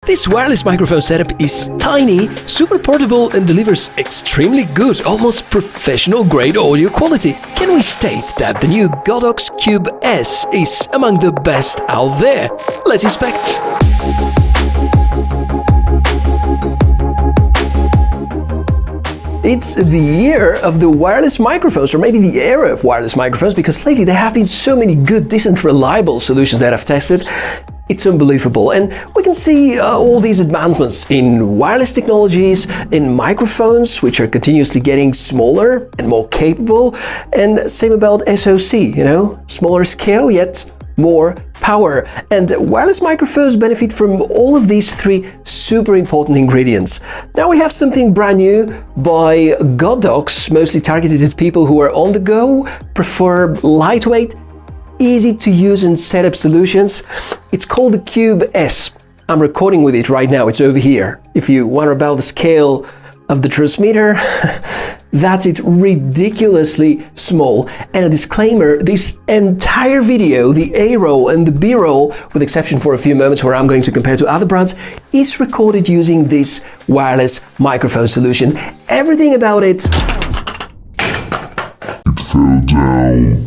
This wireless microphone setup is tiny, super portable and delivers extremely good, almost professional-grade audio quality. Can we state that the new Godox Cube-S is among the best out there? Let's inspect. It's the year of the wireless microphones, or maybe the era of wireless microphones, because lately there have been so many good, decent, reliable solutions that I've tested. It's unbelievable. And we can see all these advancements in wireless technologies, in microphones, which are continuously getting smaller and more capable. And same about SoC, smaller scale, yet more power. And wireless microphones benefit from all of these three super important ingredients. Now we have something brand new by Godox, mostly targeted at people who are on the go, prefer lightweight, easy to use and set up solutions. It's called the Cube-S. I'm recording with it right now, it's over here. If you wonder about the scale of the transmitter, that's it, ridiculously small. And a disclaimer, this entire video, the A-roll and the B-roll, with exception for a few moments where I'm going to compare to other brands, is recorded using this wireless microphone solution. Everything about it fell down.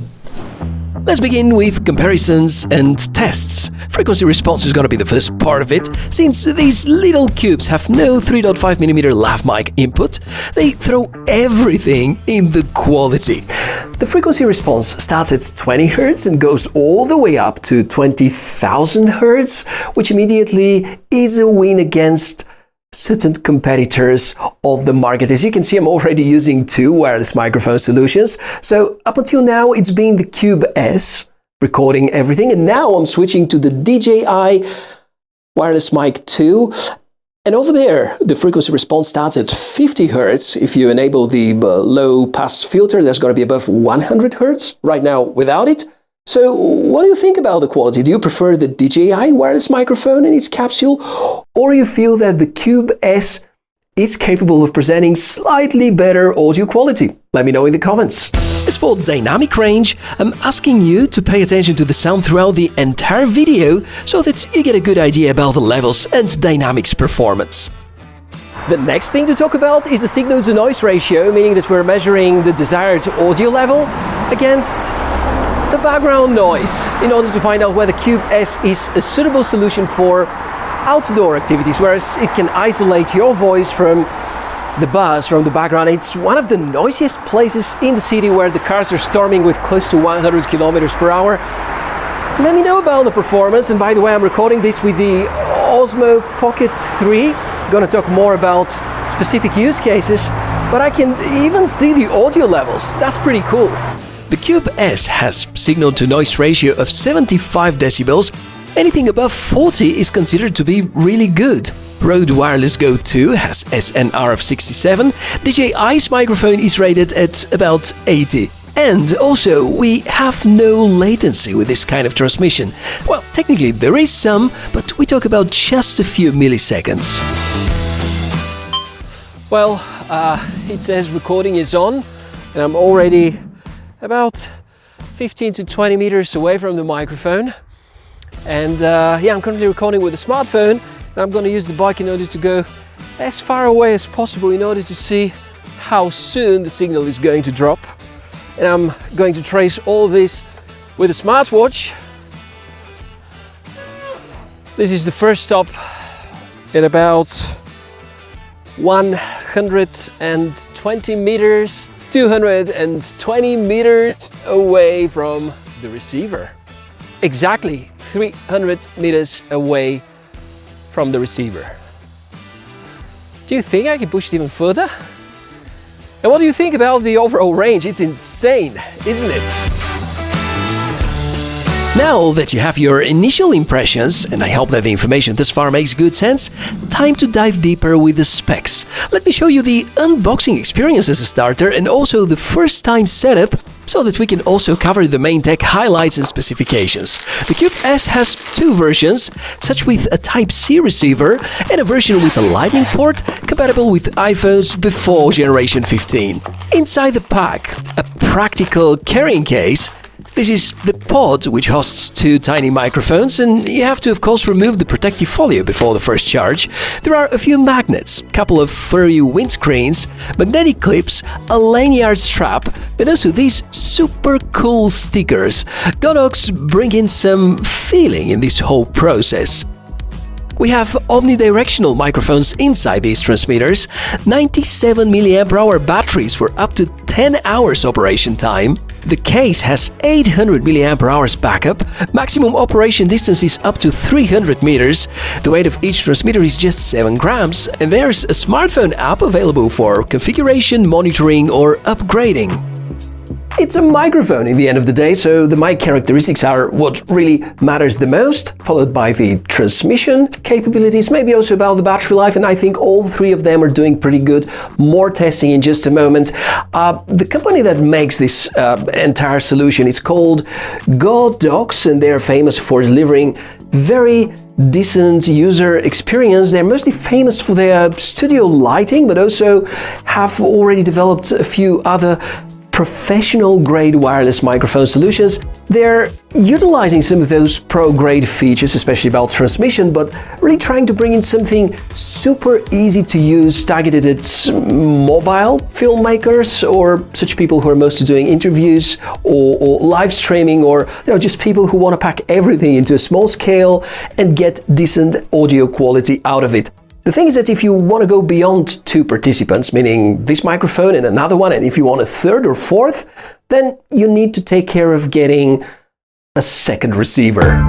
Let's begin with comparisons and tests. Frequency response is going to be the first part of it. Since these little cubes have no 3.5mm lav mic input, they throw everything in the quality. The frequency response starts at 20 Hz and goes all the way up to 20,000 Hz, which immediately is a win against certain competitors on the market. As you can see, I'm already using two wireless microphone solutions. So up until now, it's been the Cube-S recording everything. And now I'm switching to the DJI Wireless Mic 2. And over there, the frequency response starts at 50 Hz. If you enable the low pass filter, there's going to be above 100 Hz. Right now, without it. So what do you think about the quality? Do you prefer the DJI wireless microphone in its capsule, or you feel that the Cube-S is capable of presenting slightly better audio quality? Let me know in the comments. As for dynamic range, I'm asking you to pay attention to the sound throughout the entire video so that you get a good idea about the levels and dynamics performance. The next thing to talk about is the signal-to-noise ratio, meaning that we're measuring the desired audio level against the background noise in order to find out whether Cube-S is a suitable solution for outdoor activities, whereas it can isolate your voice from the buzz from the background. It's one of the noisiest places in the city where the cars are storming with close to 100 kilometers per hour. Let me know about the performance. And by the way, I'm recording this with the Osmo Pocket 3. I'm gonna talk more about specific use cases, but I can even see the audio levels. That's pretty cool. The Cube-S has signal-to-noise ratio of 75 decibels. Anything above 40 is considered to be really good. Rode Wireless Go 2 has SNR of 67. DJI's microphone is rated at about 80. And also, we have no latency with this kind of transmission. Well, technically there is some, but we talk about just a few milliseconds. Well, it says recording is on, and I'm already about 15 to 20 meters away from the microphone. And I'm currently recording with a smartphone. And I'm going to use the bike in order to go as far away as possible in order to see how soon the signal is going to drop. And I'm going to trace all of this with a smartwatch. This is the first stop at about 120 meters. 220 meters away from the receiver. Exactly 300 meters away from the receiver. Do you think I can push it even further? And what do you think about the overall range? It's insane, isn't it? Now that you have your initial impressions, and I hope that the information thus far makes good sense, time to dive deeper with the specs. Let me show you the unboxing experience as a starter and also the first time setup, so that we can also cover the main tech highlights and specifications. The Cube-S has two versions, such with a Type-C receiver and a version with a Lightning port compatible with iPhones before generation 15. Inside the pack, a practical carrying case This is the pod, which hosts two tiny microphones, and you have to, of course, remove the protective folio before the first charge. There are a few magnets, couple of furry windscreens, magnetic clips, a lanyard strap, and also these super cool stickers. Godox bring in some feeling in this whole process. We have omnidirectional microphones inside these transmitters, 97 mAh batteries for up to 10 hours operation time. The case has 800 mAh backup, maximum operation distance is up to 300 meters, the weight of each transmitter is just 7 grams, and there's a smartphone app available for configuration, monitoring, or upgrading. It's a microphone in the end of the day, so the mic characteristics are what really matters the most, followed by the transmission capabilities, maybe also about the battery life, and I think all three of them are doing pretty good. More testing in just a moment. The company that makes this entire solution is called Godox, and they're famous for delivering very decent user experience. They're mostly famous for their studio lighting, but also have already developed a few other professional-grade wireless microphone solutions. They're utilizing some of those pro-grade features, especially about transmission, but really trying to bring in something super easy to use, targeted at mobile filmmakers or such people who are mostly doing interviews or live streaming, or just people who want to pack everything into a small scale and get decent audio quality out of it. The thing is that if you want to go beyond two participants, meaning this microphone and another one, and if you want a third or fourth, then you need to take care of getting a second receiver.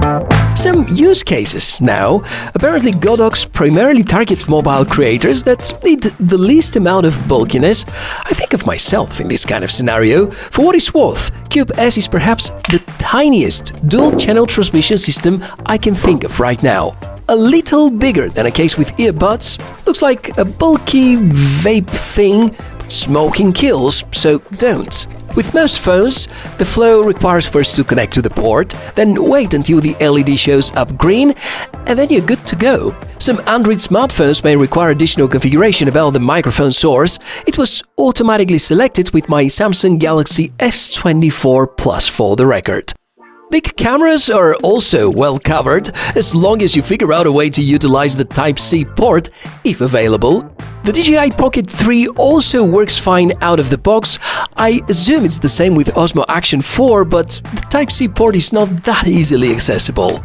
Some use cases now. Apparently Godox primarily targets mobile creators that need the least amount of bulkiness. I think of myself in this kind of scenario. For what it's worth, Cube-S is perhaps the tiniest dual-channel transmission system I can think of right now. A little bigger than a case with earbuds, looks like a bulky vape thing, but smoking kills, so don't. With most phones, the flow requires first to connect to the port, then wait until the LED shows up green, and then you're good to go. Some Android smartphones may require additional configuration about the microphone source. It was automatically selected with my Samsung Galaxy S24 Plus for the record. Big cameras are also well covered, as long as you figure out a way to utilize the Type-C port, if available. The DJI Pocket 3 also works fine out of the box. I assume it's the same with Osmo Action 4, but the Type-C port is not that easily accessible.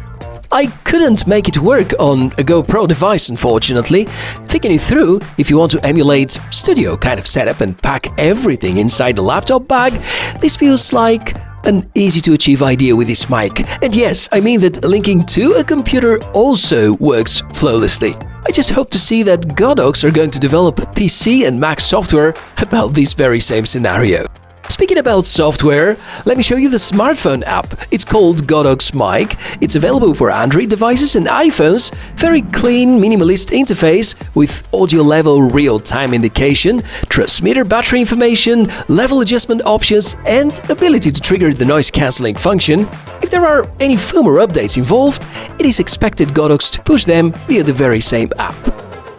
I couldn't make it work on a GoPro device, unfortunately. Thinking it through, if you want to emulate studio kind of setup and pack everything inside the laptop bag, this feels like an easy-to-achieve idea with this mic. And yes, I mean that linking to a computer also works flawlessly. I just hope to see that Godox are going to develop PC and Mac software about this very same scenario. Speaking about software, let me show you the smartphone app. It's called Godox Mic. It's available for Android devices and iPhones. Very clean, minimalist interface with audio level real-time indication, transmitter battery information, level adjustment options, and ability to trigger the noise-cancelling function. If there are any firmware updates involved, it is expected Godox to push them via the very same app.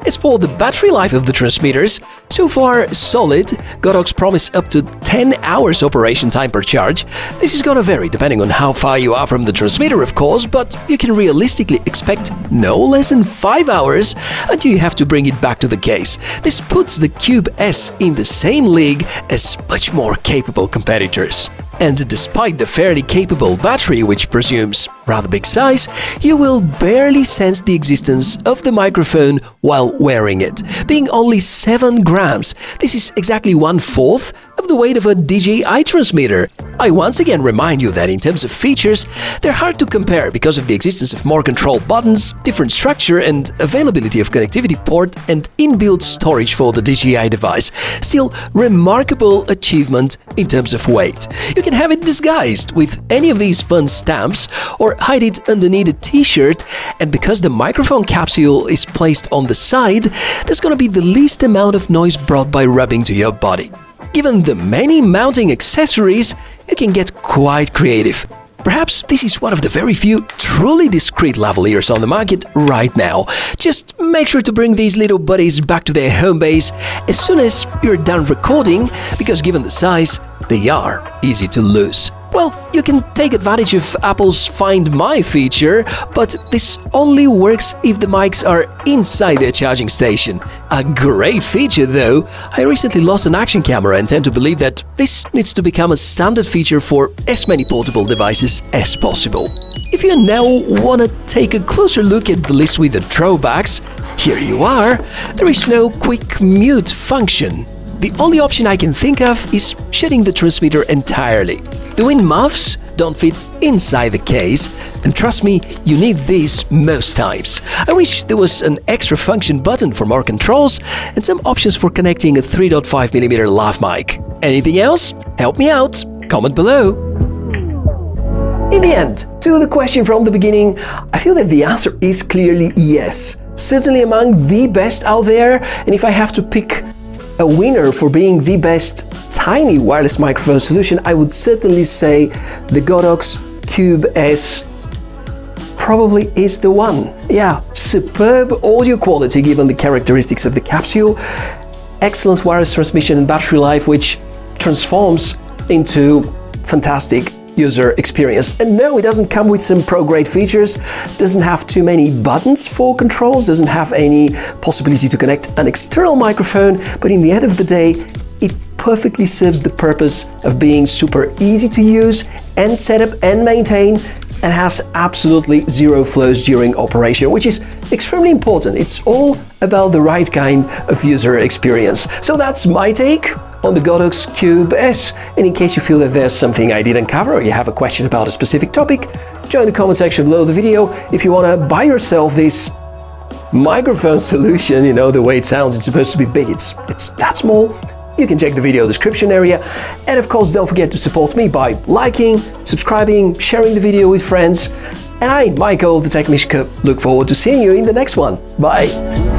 As for the battery life of the transmitters, so far solid. Godox promise up to 10 hours operation time per charge. This is gonna vary depending on how far you are from the transmitter, of course, but you can realistically expect no less than 5 hours until you have to bring it back to the case. This puts the Cube-S in the same league as much more capable competitors. And despite the fairly capable battery, which presumes rather big size, you will barely sense the existence of the microphone while wearing it. Being only 7 grams, this is exactly 1/4 of the weight of a DJI transmitter. I once again remind you that in terms of features, they're hard to compare because of the existence of more control buttons, different structure and availability of connectivity port and inbuilt storage for the DJI device. Still, remarkable achievement in terms of weight. You can have it disguised with any of these fun stamps or hide it underneath a t-shirt, and because the microphone capsule is placed on the side, there's gonna be the least amount of noise brought by rubbing to your body. Given the many mounting accessories, you can get quite creative. Perhaps this is one of the very few truly discreet lavaliers on the market right now. Just make sure to bring these little buddies back to their home base as soon as you're done recording, because given the size, they are easy to lose. Well, you can take advantage of Apple's Find My feature, but this only works if the mics are inside their charging station. A great feature though. I recently lost an action camera and tend to believe that this needs to become a standard feature for as many portable devices as possible. If you now want to take a closer look at the list with the drawbacks, here you are. There is no quick mute function. The only option I can think of is shutting the transmitter entirely. The wind muffs don't fit inside the case, and trust me, you need these most times. I wish there was an extra function button for more controls and some options for connecting a 3.5mm lav mic. Anything else? Help me out. Comment below. In the end, to the question from the beginning, I feel that the answer is clearly yes. Certainly among the best out there, and if I have to pick a winner for being the best tiny wireless microphone solution, I would certainly say the Godox Cube-S probably is the one. Yeah, superb audio quality given the characteristics of the capsule, excellent wireless transmission and battery life, which transforms into fantastic user experience. And no, it doesn't come with some pro-grade features, doesn't have too many buttons for controls, doesn't have any possibility to connect an external microphone, but in the end of the day, it perfectly serves the purpose of being super easy to use and set up and maintain, and has absolutely zero flows during operation, which is extremely important. It's all about the right kind of user experience. So that's my take on the Godox Cube-S, and in case you feel that there's something I didn't cover or you have a question about a specific topic, join the comment section below the video. If you want to buy yourself this microphone solution, you know, the way it sounds, it's supposed to be big, it's that small, you can check the video description area. And of course, don't forget to support me by liking, subscribing, sharing the video with friends. And I, Michael, the Tech Mishka, look forward to seeing you in the next one. Bye!